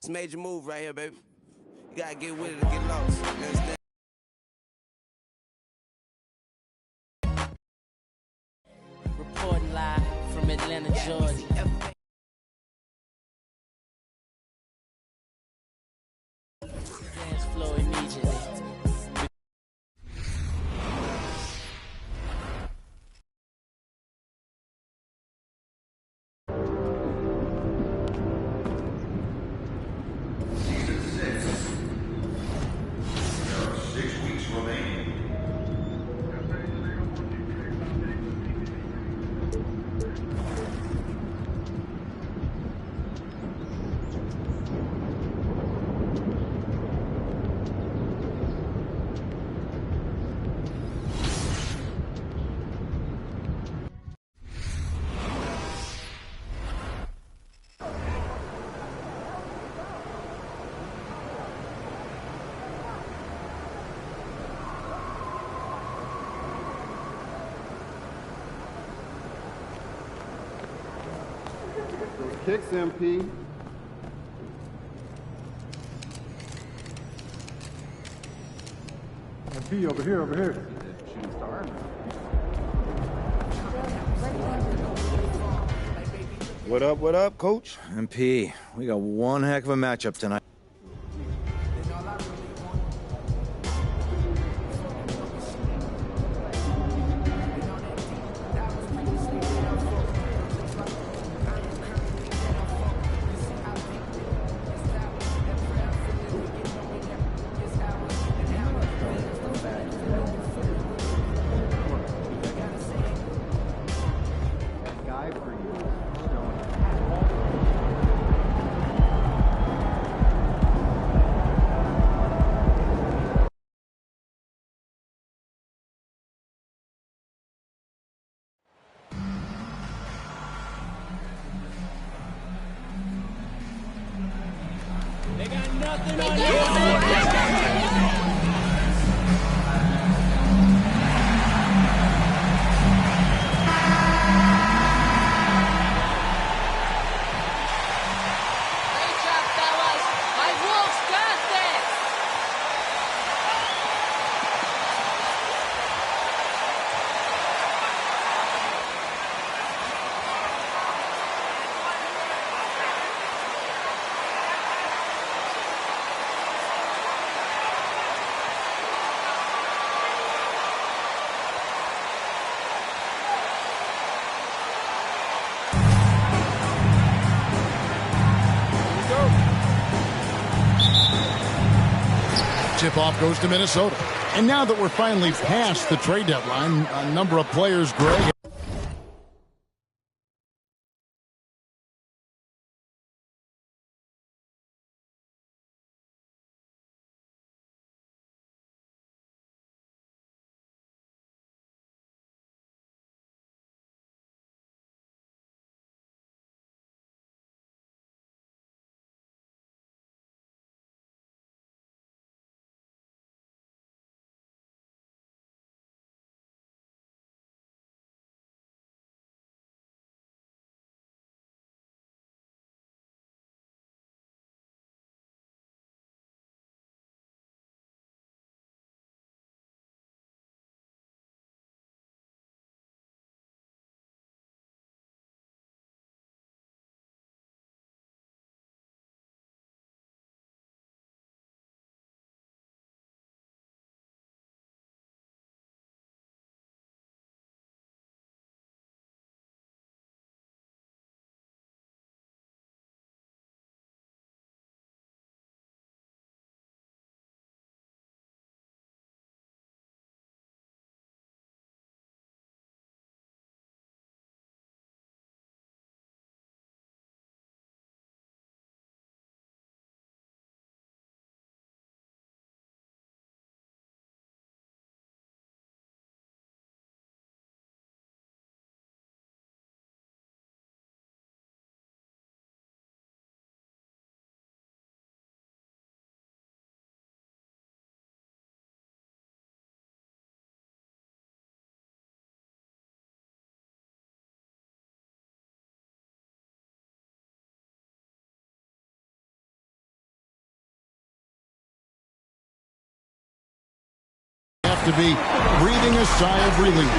It's a major move right here, baby. You gotta get with it or get lost. You understand? Reporting live from Atlanta, Georgia. Dance floor immediately. Season 6. There are 6 weeks remaining. Kicks, MP. MP, over here, over here. Shooting star. What up, coach? MP, we got one heck of a matchup tonight. Guy for you. They got nothing on you. Great job, fellas. My Wolves got this. Tip-off goes to Minnesota. And now that we're finally past the trade deadline, a number of players, Greg, to be breathing a sigh of relief.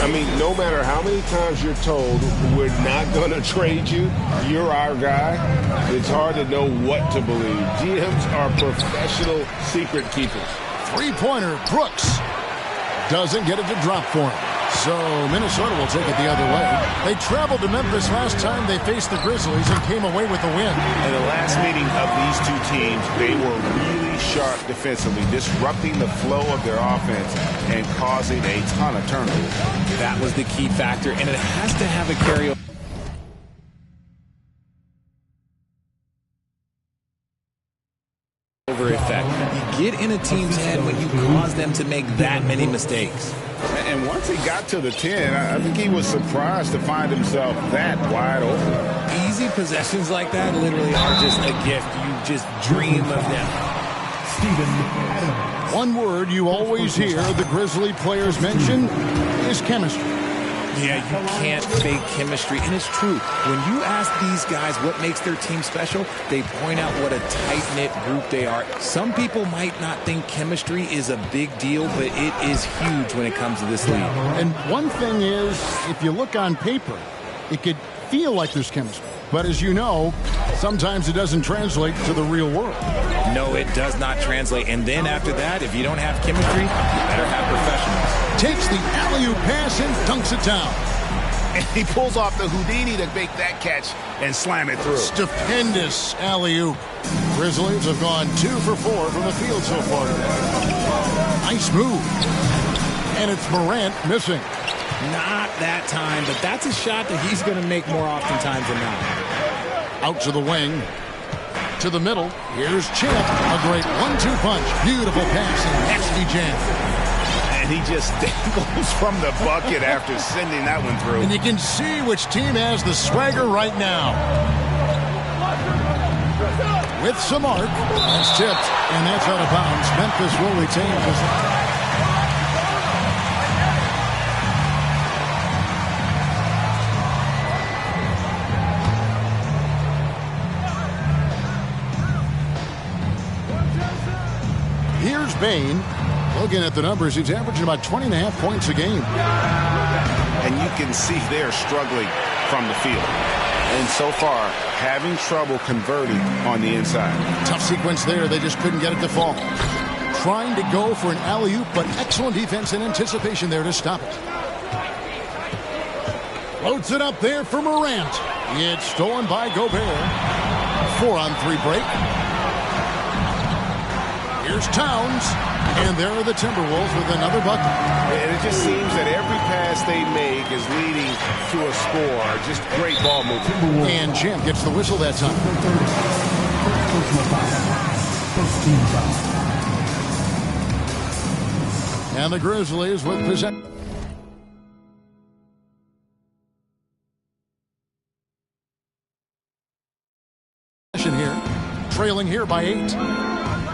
I mean, no matter how many times you're told we're not going to trade you, you're our guy, it's hard to know what to believe. GMs are professional secret keepers. Three-pointer, Brooks doesn't get it to drop for him. So Minnesota will take it the other way. They traveled to Memphis last time they faced the Grizzlies and came away with the win. In the last meeting of these two teams, they were really sharp defensively, disrupting the flow of their offense and causing a ton of turnovers. That was the key factor, and it has to have a carryover effect. You get in a team's head when you cause them to make that many mistakes. And once he got to the 10, I think he was surprised to find himself that wide open. Easy possessions like that literally are just a gift. You just dream of them. One word you always hear the Grizzly players mention is chemistry. Yeah, you can't fake chemistry, and it's true. When you ask these guys what makes their team special, they point out what a tight-knit group they are. Some people might not think chemistry is a big deal, but it is huge when it comes to this league. And one thing is, if you look on paper, it could feel like there's chemistry. But as you know, sometimes it doesn't translate to the real world. No, it does not translate. And then after that, if you don't have chemistry, you better have professionals. Takes the alley-oop pass and dunks it down. And he pulls off the Houdini to make that catch and slam it through. Stupendous alley-oop. Grizzlies have gone 2 for 4 from the field so far today. Nice move. And it's Morant missing. Not that time, but that's a shot that he's going to make more oftentimes than not. Out to the wing. To the middle. Here's Champ. A great 1-2 punch. Beautiful pass and nasty jam. And he just dangles from the bucket after sending that one through. And you can see which team has the swagger right now. With some arc. That's tipped. And that's out of bounds. Memphis will retain possession. Here's Bain. Looking at the numbers, he's averaging about 20.5 points a game. And you can see they're struggling from the field. And so far, having trouble converting on the inside. Tough sequence there. They just couldn't get it to fall. Trying to go for an alley-oop, but excellent defense and anticipation there to stop it. Floats it up there for Morant. It's stolen by Gobert. 4-on-3 break. Here's Towns. And there are the Timberwolves with another bucket. And it just seems that every pass they make is leading to a score. Just great ball movement. And Champ gets the whistle that time. And the Grizzlies with possession. Here, trailing here by 8.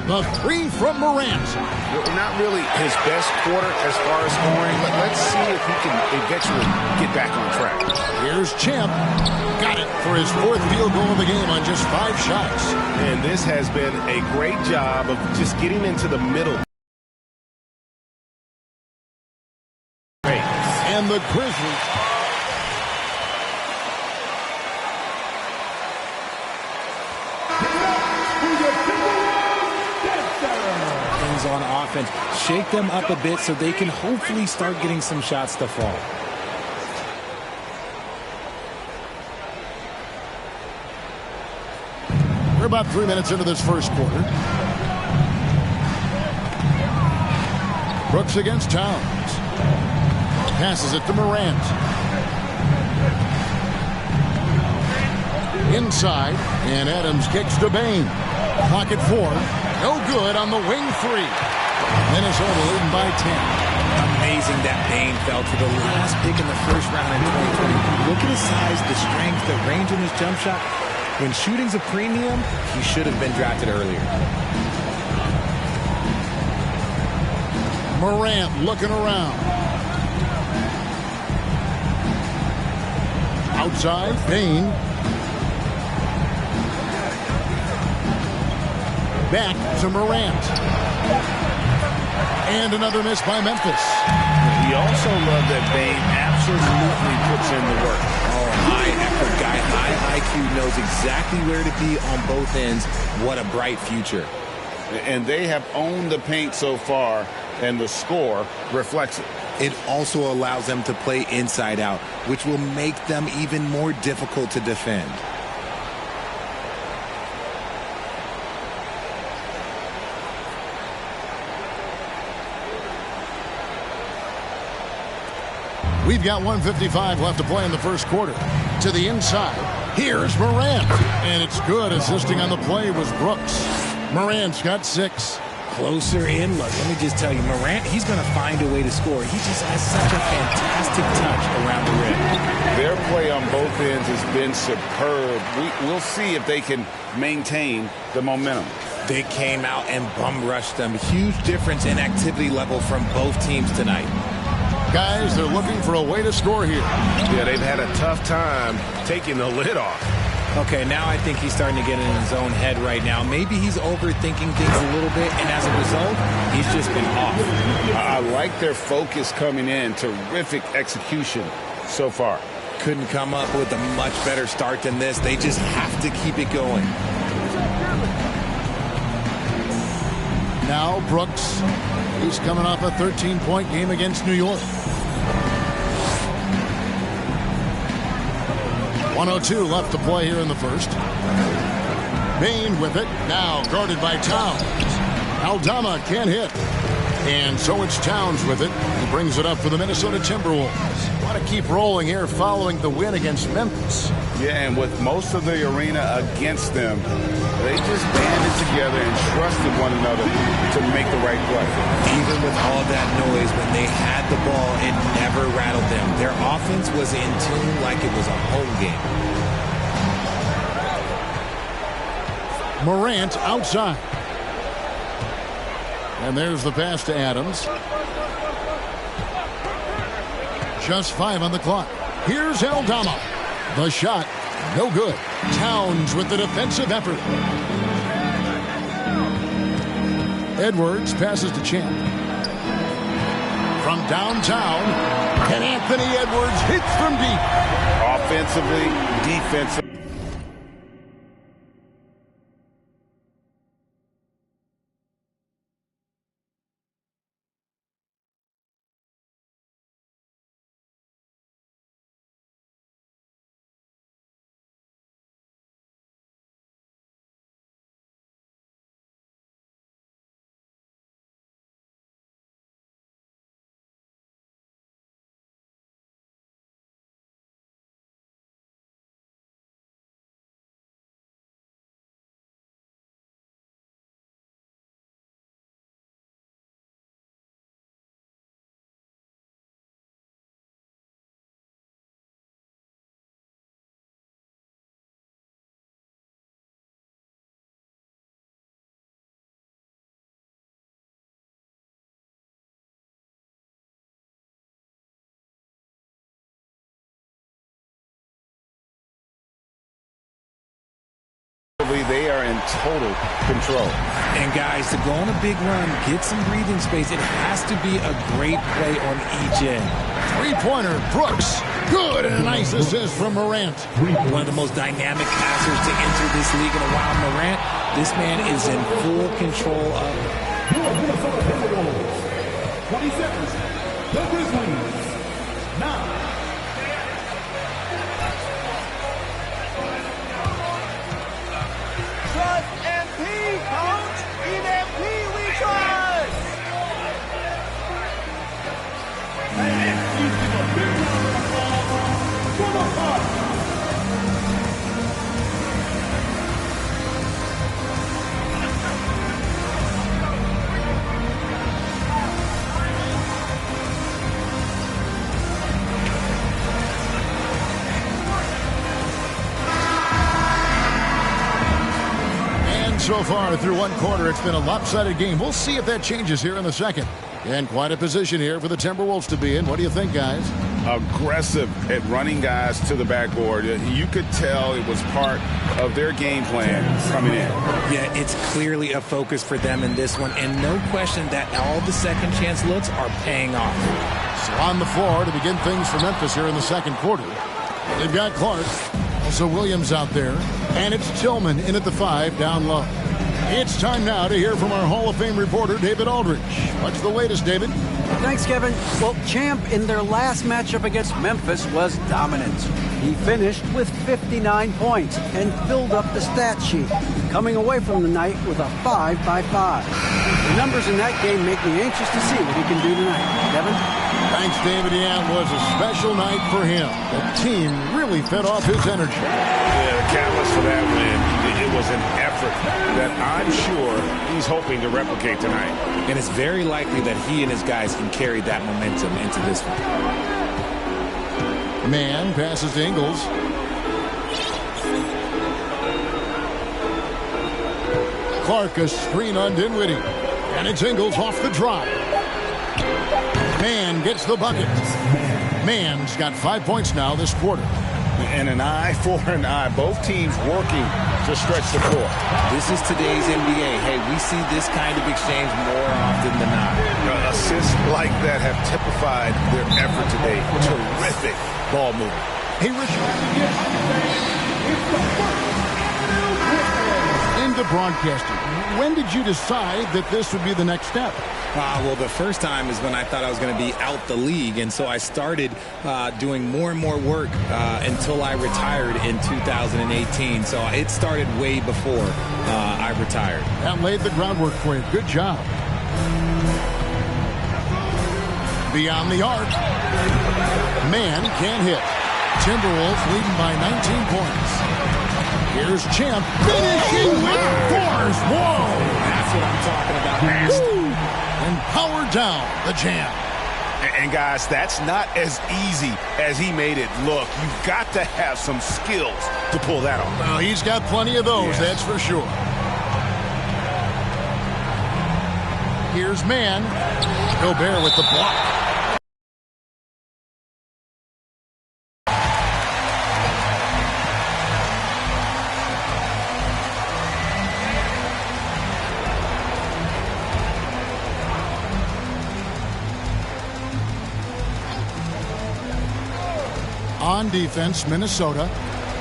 The 3 from Morant. Not really his best quarter as far as scoring, but let's see if he can eventually get back on track. Here's Champ. Got it for his 4th field goal of the game on just 5 shots. And this has been a great job of just getting into the middle. And the Grizzlies. On offense, shake them up a bit so they can hopefully start getting some shots to fall. We're about 3 minutes into this first quarter. Brooks against Towns. Passes it to Morant. Inside, and Adams kicks to Bain. Pocket 4. No good on the wing 3. Minnesota leading by 10. Amazing that Bain fell to the last pick in the first round in 2020. Look at his size, the strength, the range in his jump shot. When shooting's a premium, he should have been drafted earlier. Morant looking around. Outside, Bain. Back to Morant. And another miss by Memphis. You also love that Bane absolutely puts in the work. Oh, high effort guy, high IQ, knows exactly where to be on both ends. What a bright future. And they have owned the paint so far, and the score reflects it. It also allows them to play inside out, which will make them even more difficult to defend. We've got 1:55 left to play in the first quarter. To the inside, here's Morant. And it's good. Assisting on the play was Brooks. Morant's got 6. Closer in. Look, let me just tell you, Morant, he's going to find a way to score. He just has such a fantastic touch around the rim. Their play on both ends has been superb. We'll see if they can maintain the momentum. They came out and bum rushed them. Huge difference in activity level from both teams tonight. Guys, they're looking for a way to score here. Yeah, they've had a tough time taking the lid off. Okay, now I think he's starting to get in his own head right now. Maybe he's overthinking things a little bit, and as a result, he's just been off. I like their focus coming in. Terrific execution so far. Couldn't come up with a much better start than this. They just have to keep it going. Now Brooks. He's coming off a 13-point game against New York. 1:02 left to play here in the first. Bane with it. Now guarded by Towns. Aldama can't hit. And so it's Towns with it. He brings it up for the Minnesota Timberwolves. Want to keep rolling here following the win against Memphis. Yeah, and with most of the arena against them, they just banded together and trusted one another to make the right play. Even with all that noise, when they had the ball, it never rattled them. Their offense was in tune like it was a home game. Morant outside. And there's the pass to Adams. Just 5 on the clock. Here's Aldama. The shot, no good. Towns with the defensive effort. Edwards passes to Champ. From downtown, and Anthony Edwards hits from deep. Offensively, defensively. They are in total control. And guys, to go on a big run, get some breathing space, it has to be a great play on each end. Three-pointer, Brooks. Good, and a nice assist from Morant. One of the most dynamic passers to enter this league in a while, Morant. This man is in full control of it. 20 seconds. The Grizzlies. 9. Trust MP, coach! In MP we trust! And he's in a big round of applause for the Bucks. So far through one quarter, it's been a lopsided game. We'll see if that changes here in the second. And quite a position here for the Timberwolves to be in. What do you think, guys? Aggressive at running guys to the backboard. You could tell it was part of their game plan coming in. Yeah, it's clearly a focus for them in this one, and no question that all the second chance looks are paying off. So on the floor to begin things for Memphis here in the second quarter. They've got Clark, also Williams out there, and it's Tillman in at the 5 down low. It's time now to hear from our Hall of Fame reporter, David Aldridge. What's the latest, David? Thanks, Kevin. Well, Champ in their last matchup against Memphis was dominant. He finished with 59 points and filled up the stat sheet, coming away from the night with a 5 by 5. The numbers in that game make me anxious to see what he can do tonight. Kevin? Thanks, David. Yeah, it was a special night for him. The team really fed off his energy. Yeah, the catalyst for that win, it was an effort that I'm sure he's hoping to replicate tonight. And it's very likely that he and his guys can carry that momentum into this one. Man passes to Ingles. Clark a screen on Dinwiddie. And it's Ingles off the drive. Man gets the bucket. Man's got 5 points now this quarter. And an eye for an eye. Both teams working to stretch the floor. This is today's NBA. Hey, we see this kind of exchange more often than not. Assists like that have typified their effort today. Terrific ball movement. Hey, Richard. Into broadcasting. When did you decide that this would be the next step? Well, the first time is when I thought I was going to be out the league, and so I started doing more and more work until I retired in 2018. So it started way before I retired. That laid the groundwork for you. Good job. Beyond the arc. Man can't hit. Timberwolves leading by 19 points. Here's Champ finishing with force. Whoa! That's what I'm talking about. And power down the Champ. And guys, that's not as easy as he made it look. You've got to have some skills to pull that off. Well, he's got plenty of those, that's for sure. Here's Man. Gobert with the block. On defense, Minnesota,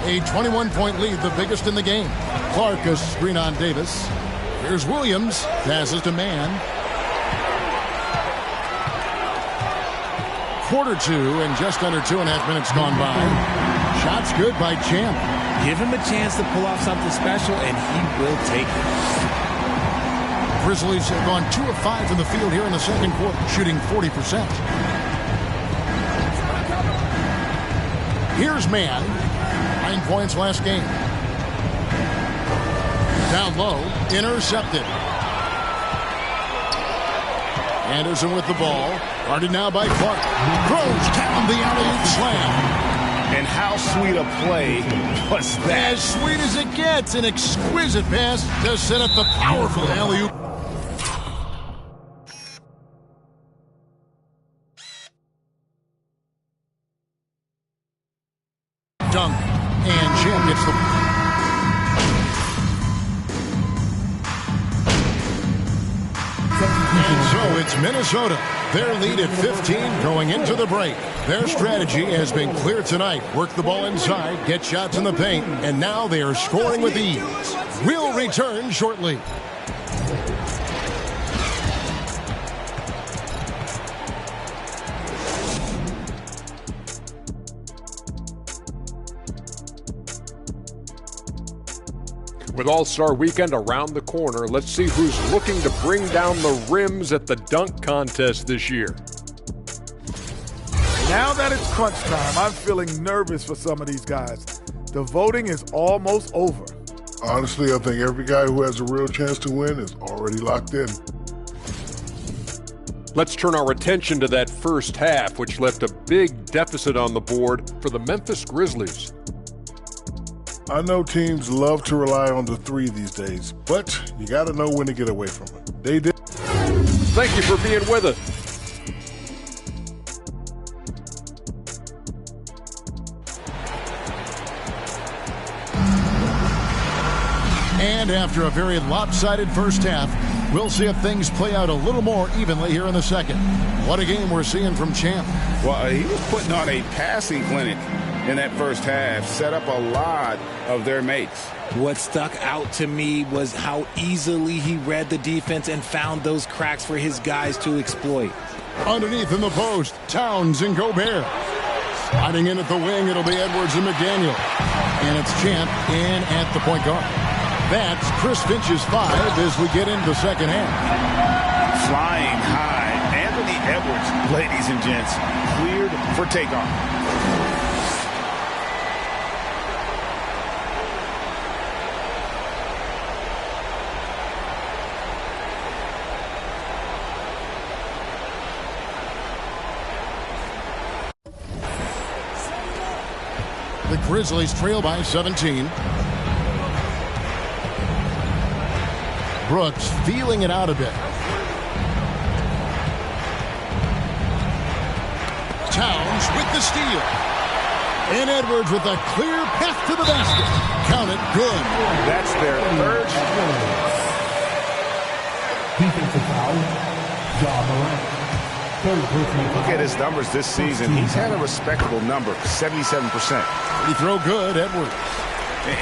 a 21-point lead, the biggest in the game. Clark a screen on Davis. Here's Williams, passes to Man. Quarter 2 and just under 2.5 minutes gone by. Shots good by Champ. Give him a chance to pull off something special, and he will take it. Grizzlies have gone 2 of 5 from the field here in the second quarter, shooting 40%. Here's Man. 9 points last game. Down low. Intercepted. Anderson with the ball. Guarded now by Clark. Throws down the alley-oop slam. And how sweet a play was that? As sweet as it gets. An exquisite pass to set up the powerful alley-oop. Dunk, and Champ gets the... And so it's Minnesota. Their lead at 15 going into the break. Their strategy has been clear tonight. Work the ball inside, get shots in the paint, and now they are scoring with ease. We'll return shortly. With All-Star Weekend around the corner, let's see who's looking to bring down the rims at the dunk contest this year. Now that it's crunch time, I'm feeling nervous for some of these guys. The voting is almost over. Honestly, I think every guy who has a real chance to win is already locked in. Let's turn our attention to that first half, which left a big deficit on the board for the Memphis Grizzlies. I know teams love to rely on the three these days, but you got to know when to get away from it. They did. Thank you for being with us. And after a very lopsided first half, we'll see if things play out a little more evenly here in the second. What a game we're seeing from Champ. Well, he was putting on a passing clinic in that first half, set up a lot of their mates. What stuck out to me was how easily he read the defense and found those cracks for his guys to exploit. Underneath in the post, Towns and Gobert. Sliding in at the wing, it'll be Edwards and McDaniel. And it's Champ in at the point guard. That's Chris Finch's 5 as we get into the second half. Flying high. Anthony Edwards, ladies and gents, cleared for takeoff. The Grizzlies trail by 17. Brooks feeling it out a bit. Towns with the steal. And Edwards with a clear path to the basket. Count it, good. That's their third. Defensive foul, Ja Morant. Look at his numbers this season. He's had a respectable number, 77%. He throw good, Edwards.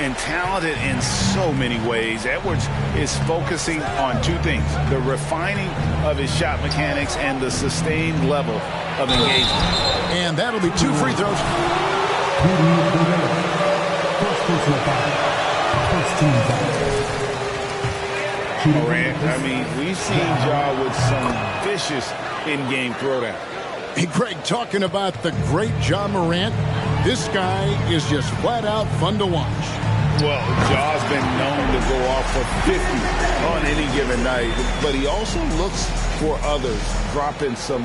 And talented in so many ways. Edwards is focusing on two things: the refining of his shot mechanics and the sustained level of engagement. And that'll be 2 free throws. Morant, I mean, we've seen Ja with some vicious in-game throwdown. Hey, Greg, talking about the great Ja Morant, this guy is just flat out fun to watch. Well, Ja's been known to go off for 50 on any given night, but he also looks for others, dropping some.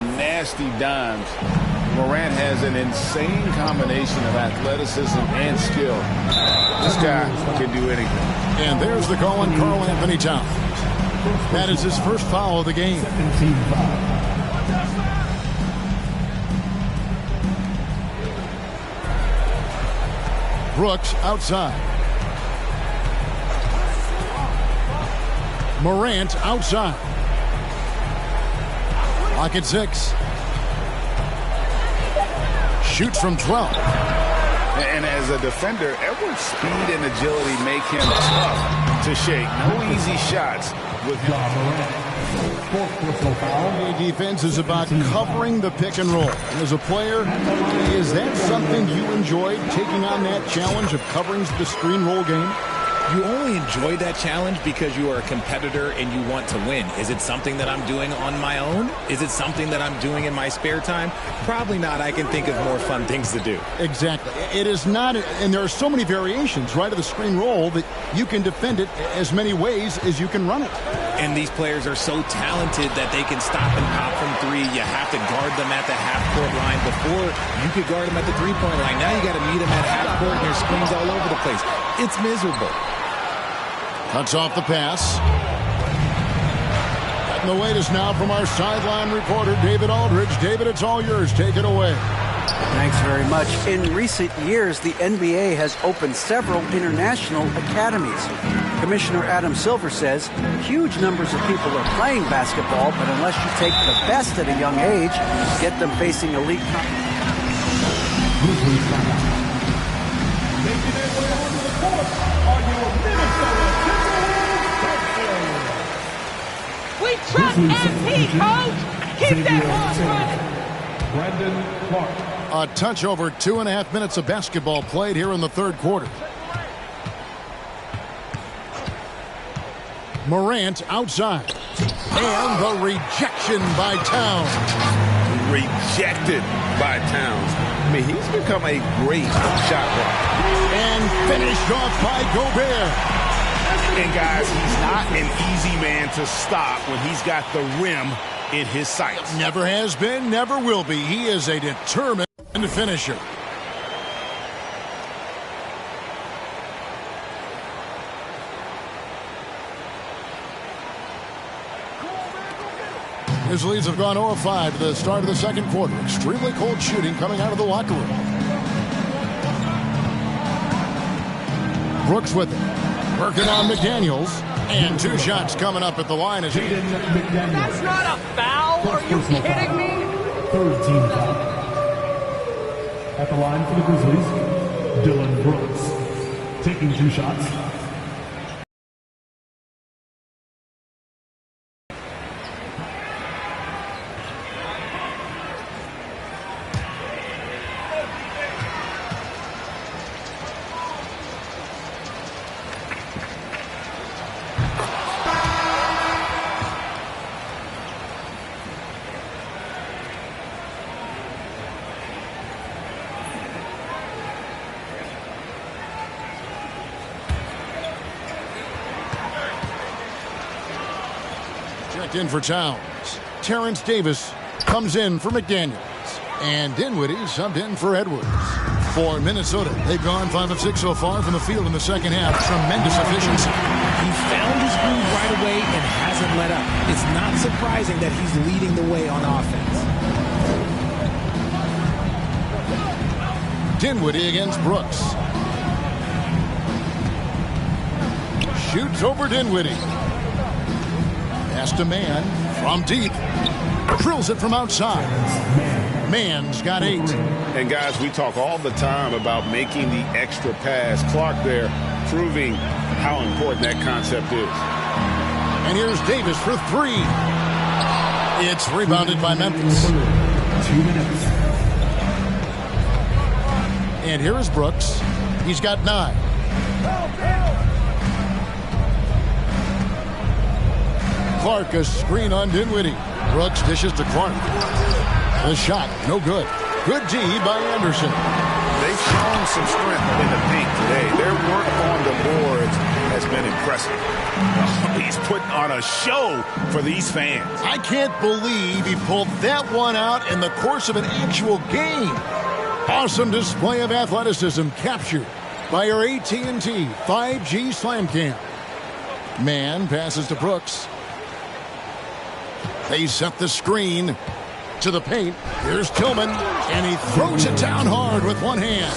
Nasty dimes. Morant has an insane combination of athleticism and skill. This guy can do anything. And there's the call on Karl Anthony Towns. That is his first foul of the game. Brooks outside. Morant outside. Lock at 6. Shoots from 12. And as a defender, Edwards' speed and agility make him tough to shake. No easy shots with him. NBA defense is about covering the pick and roll. And as a player, is that something you enjoyed, taking on that challenge of covering the screen roll game? You only enjoy that challenge because you are a competitor and you want to win. Is it something that I'm doing on my own? Is it something that I'm doing in my spare time? Probably not. I can think of more fun things to do. Exactly. It is not, and there are so many variations, right, of the screen roll that you can defend it as many ways as you can run it. And these players are so talented that they can stop and pop from 3. You have to guard them at the half-court line. Before, you could guard them at the three-point line. Now you got to meet them at half-court, and there's screens all over the place. It's miserable. Cuts off the pass. And the wait is now from our sideline reporter, David Aldridge. David, it's all yours. Take it away. Thanks very much. In recent years, the NBA has opened several international academies. Commissioner Adam Silver says huge numbers of people are playing basketball, but unless you take the best at a young age, get them facing elite We trust MP, coach. Keep that horse running. Brandon Clark. A touch over 2.5 minutes of basketball played here in the third quarter. Morant outside. And the rejection by Towns. Rejected by Towns. I mean, he's become a great shot blocker. And finished off by Gobert. And guys, he's not an easy man to stop when he's got the rim in his sights. Never has been, never will be. He is a determined finisher. His leads have gone 0 of 5 to the start of the second quarter. Extremely cold shooting coming out of the locker room. Brooks with it. Working on McDaniels. And 2 shots coming up at the line. As That's not a foul. Are you kidding me? Third team foul. At the line for the Grizzlies, Dylan Brooks, taking 2 shots. In for Towns. Terrence Davis comes in for McDaniels. And Dinwiddie subbed in for Edwards. For Minnesota, they've gone 5 of 6 so far from the field in the second half. Tremendous efficiency. He found his groove right away and hasn't let up. It's not surprising that he's leading the way on offense. Dinwiddie against Brooks. Shoots over Dinwiddie. Pass to Man from deep. Drills it from outside. Man's got 8. And guys, we talk all the time about making the extra pass. Clark there proving how important that concept is. And here's Davis for 3. It's rebounded by Memphis. 2 minutes. And here is Brooks. He's got 9. Clark, a screen on Dinwiddie. Brooks dishes to Clark. The shot, no good. Good D by Anderson. They've shown some strength in the paint today. Their work on the boards has been impressive. He's putting on a show for these fans. I can't believe he pulled that one out in the course of an actual game. Awesome display of athleticism captured by our AT&T 5G Slam Cam. Man passes to Brooks. They set the screen to the paint. Here's Tillman, and he throws it down hard with one hand.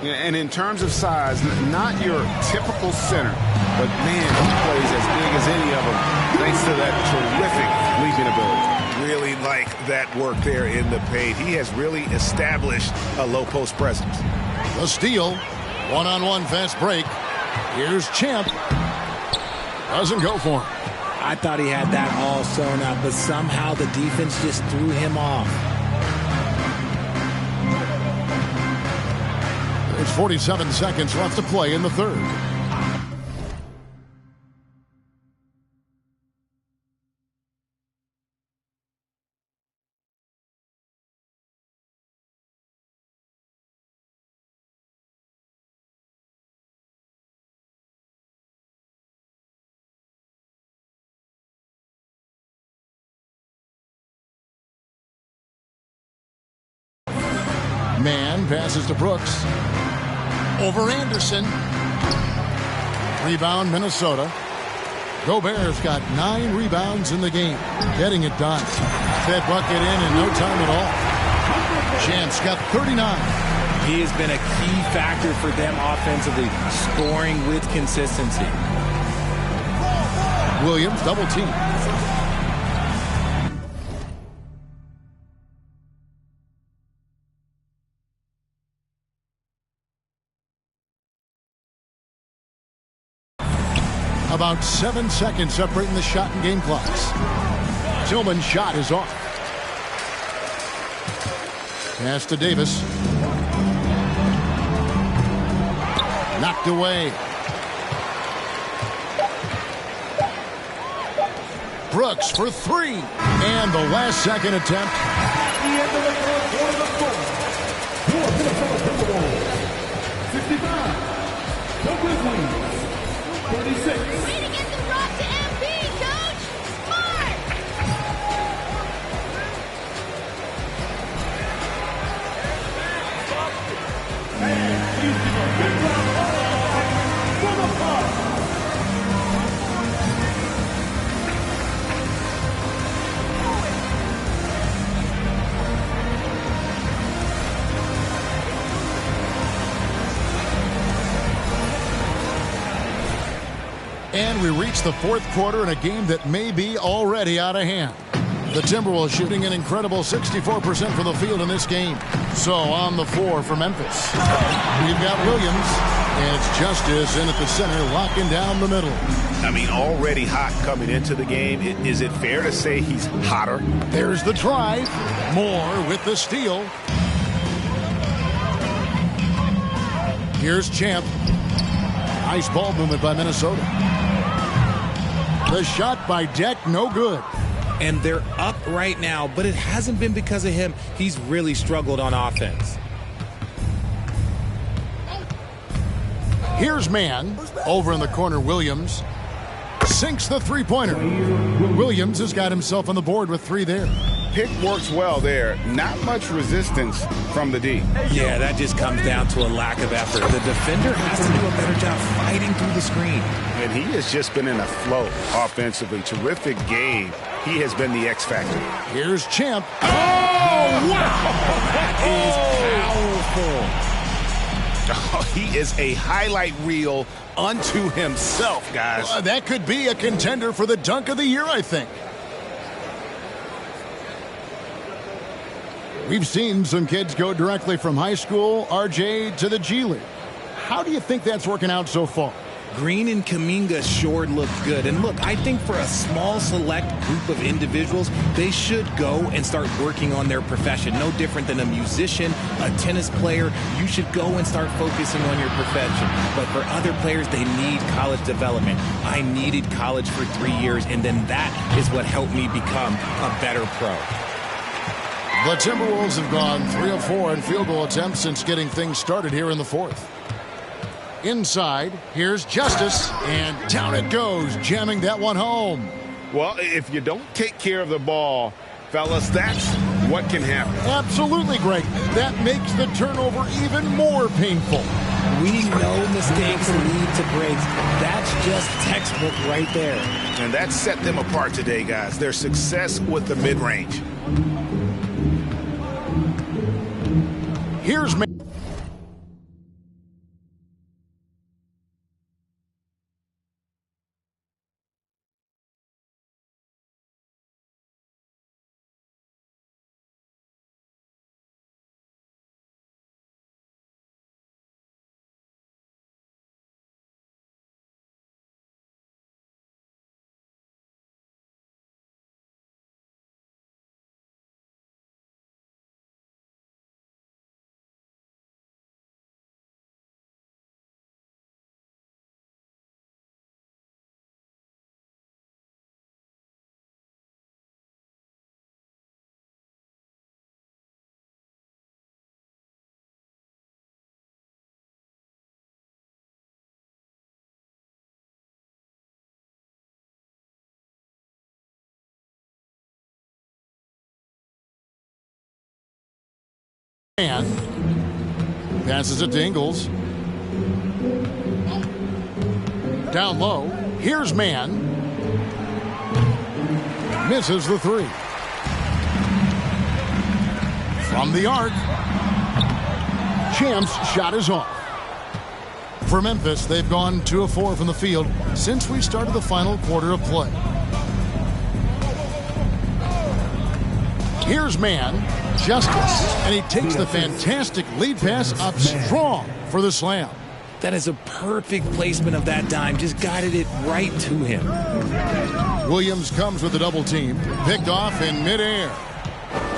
Yeah, and in terms of size, not your typical center, but man, he plays as big as any of them thanks to that terrific leaping ability. Really like that work there in the paint. He has really established a low post presence. The steal, one-on-one fast break. Here's Champ. Doesn't go for him. I thought he had that all sewn up, but somehow the defense just threw him off. There's 47 seconds left to play in the third. Man passes to Brooks. Over Anderson. Rebound, Minnesota. Gobert's got 9 rebounds in the game. Getting it done. That bucket in no time at all. Champ's got 39. He has been a key factor for them offensively, scoring with consistency. Williams double team. About 7 seconds separating the shot and game clocks. Tillman's shot is off. Pass to Davis. Knocked away. Brooks for 3. And the last second attempt. At the end of the third quarter, the score. For Minnesota Timberwolves, 65. The Grizzlies, 36. Way to get the rock to MP, Coach! Smart! And he's a big round of applause for the Bucks. And we reach the fourth quarter in a game that may be already out of hand. The Timberwolves shooting an incredible 64% from the field in this game. So on the floor for Memphis, we've got Williams, and it's Justice in at the center, locking down the middle. I mean, already hot coming into the game. Is it fair to say he's hotter? There's the drive. Moore with the steal. Here's Champ. Nice ball movement by Minnesota. The shot by Deck, no good. And they're up right now, but it hasn't been because of him. He's really struggled on offense. Here's man. Over in the corner, Williams. Sinks the three-pointer. Williams has got himself on the board with 3 there. Pick works well there. Not much resistance from the D. Yeah, that just comes down to a lack of effort. The defender has to do a better job fighting through the screen. And he has just been in a flow offensively. Terrific game. He has been the X factor. Here's Champ. Oh, wow! That is powerful. Oh, he is a highlight reel unto himself, guys. That could be a contender for the dunk of the year, I think. We've seen some kids go directly from high school, RJ, to the G League. How do you think that's working out so far? Green and Kuminga sure look good. And look, I think for a small select group of individuals, they should go and start working on their profession. No different than a musician, a tennis player. You should go and start focusing on your profession. But for other players, they need college development. I needed college for 3 years, and then that is what helped me become a better pro. The Timberwolves have gone 3 of 4 in field goal attempts since getting things started here in the fourth. Inside, here's Justice, and down it goes, jamming that one home. Well, if you don't take care of the ball, fellas, that's what can happen. Absolutely, Greg. That makes the turnover even more painful. We know mistakes lead to breaks. That's just textbook right there. And that set them apart today, guys. Their success with the mid-range. Here's man. Passes it to Ingles. Down low. Here's man. Misses the 3. From the arc. Champ's shot is off. For Memphis, they've gone 2 of 4 from the field since we started the final quarter of play. Here's man. Justice, and he takes the fantastic lead pass up strong for the slam. That is a perfect placement of that dime. Just guided it right to him. Williams comes with a double team. Picked off in midair.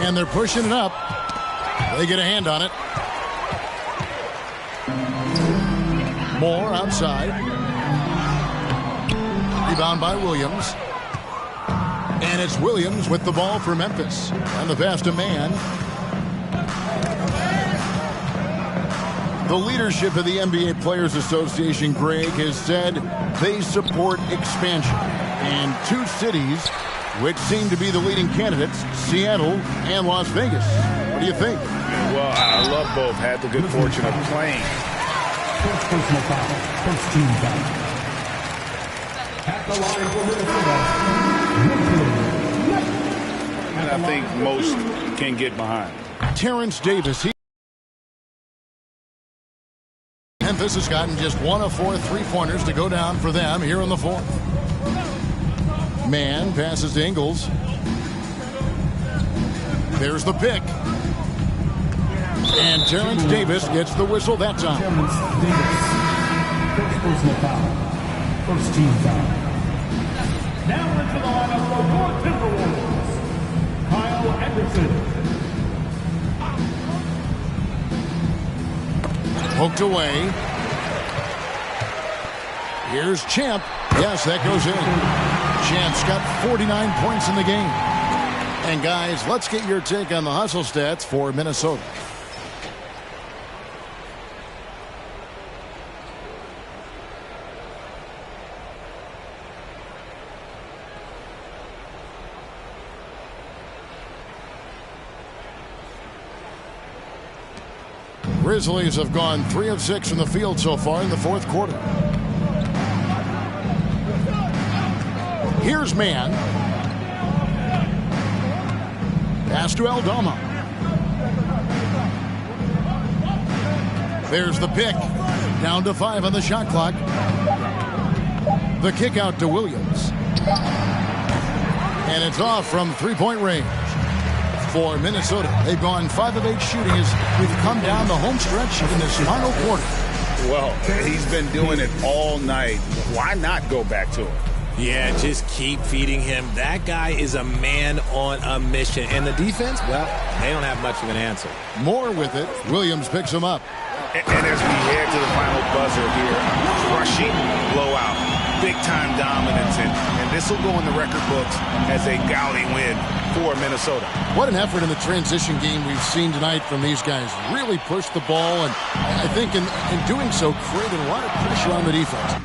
And they're pushing it up. They get a hand on it. Moore outside. Rebound by Williams. And it's Williams with the ball for Memphis. And the pass to man. The leadership of the NBA Players Association, Greg, has said they support expansion. And 2 cities which seem to be the leading candidates, Seattle and Las Vegas. What do you think? Well, I love both. Had the good fortune of playing. First personal foul. First team foul. At the line for Minnesota. And I think most can get behind. Terrence Davis. He Memphis has gotten just 1 of 4 3-pointers to go down for them here in the fourth. Man passes to Ingles. There's the pick. And Terrence Davis gets the whistle that time. Terrence Davis. First personal foul. First team foul. Now into the lineup for North Timberwolves. Kyle Anderson. Poked away. Here's Champ. Yes, that goes in. Champ's got 49 points in the game. And guys, let's get your take on the hustle stats for Minnesota. Grizzlies have gone 3 of 6 from the field so far in the fourth quarter. Here's Man. Pass to Aldama. There's the pick. Down to 5 on the shot clock. The kick out to Williams. And it's off from 3-point range. For Minnesota, they've gone 5 of 8 shooting as we've come down the home stretch in this final quarter. Well, he's been doing it all night. Why not go back to him? Yeah, just keep feeding him. That guy is a man on a mission. And the defense, well, they don't have much of an answer. More with it. Williams picks him up. And as we head to the final buzzer here, crushing blowout, big-time dominance, and this will go in the record books as a gaudy win for Minnesota. What an effort in the transition game we've seen tonight from these guys. Really pushed the ball, and I think in doing so, created a lot of pressure on the defense.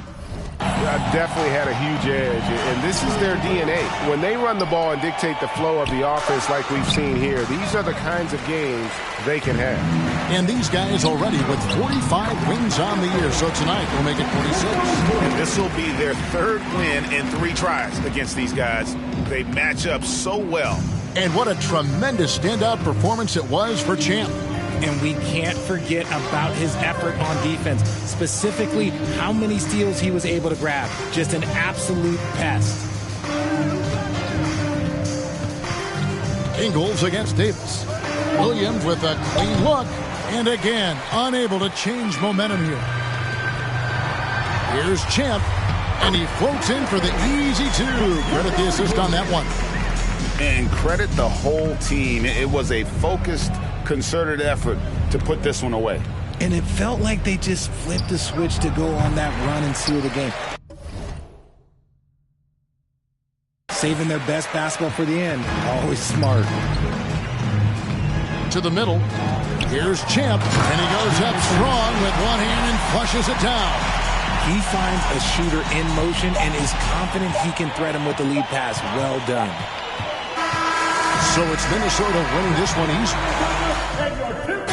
Definitely had a huge edge, and this is their DNA. When they run the ball and dictate the flow of the offense like we've seen here, these are the kinds of games they can have. And these guys already with 45 wins on the year, so tonight we'll make it 46. And this will be their 3rd win in 3 tries against these guys. They match up so well. And what a tremendous standout performance it was for Champ. And we can't forget about his effort on defense, specifically how many steals he was able to grab. Just an absolute pest. Ingles against Davis. Williams with a clean look, and again, unable to change momentum here. Here's Champ, and he floats in for the easy 2. Credit the assist on that one. And credit the whole team. It was a focused, concerted effort to put this one away. And it felt like they just flipped the switch to go on that run and seal the game. Saving their best basketball for the end. Always smart. To the middle. Here's Champ, and he goes up strong with one hand and flushes it down. He finds a shooter in motion and is confident he can thread him with the lead pass. Well done. So it's Minnesota winning this one easy. And your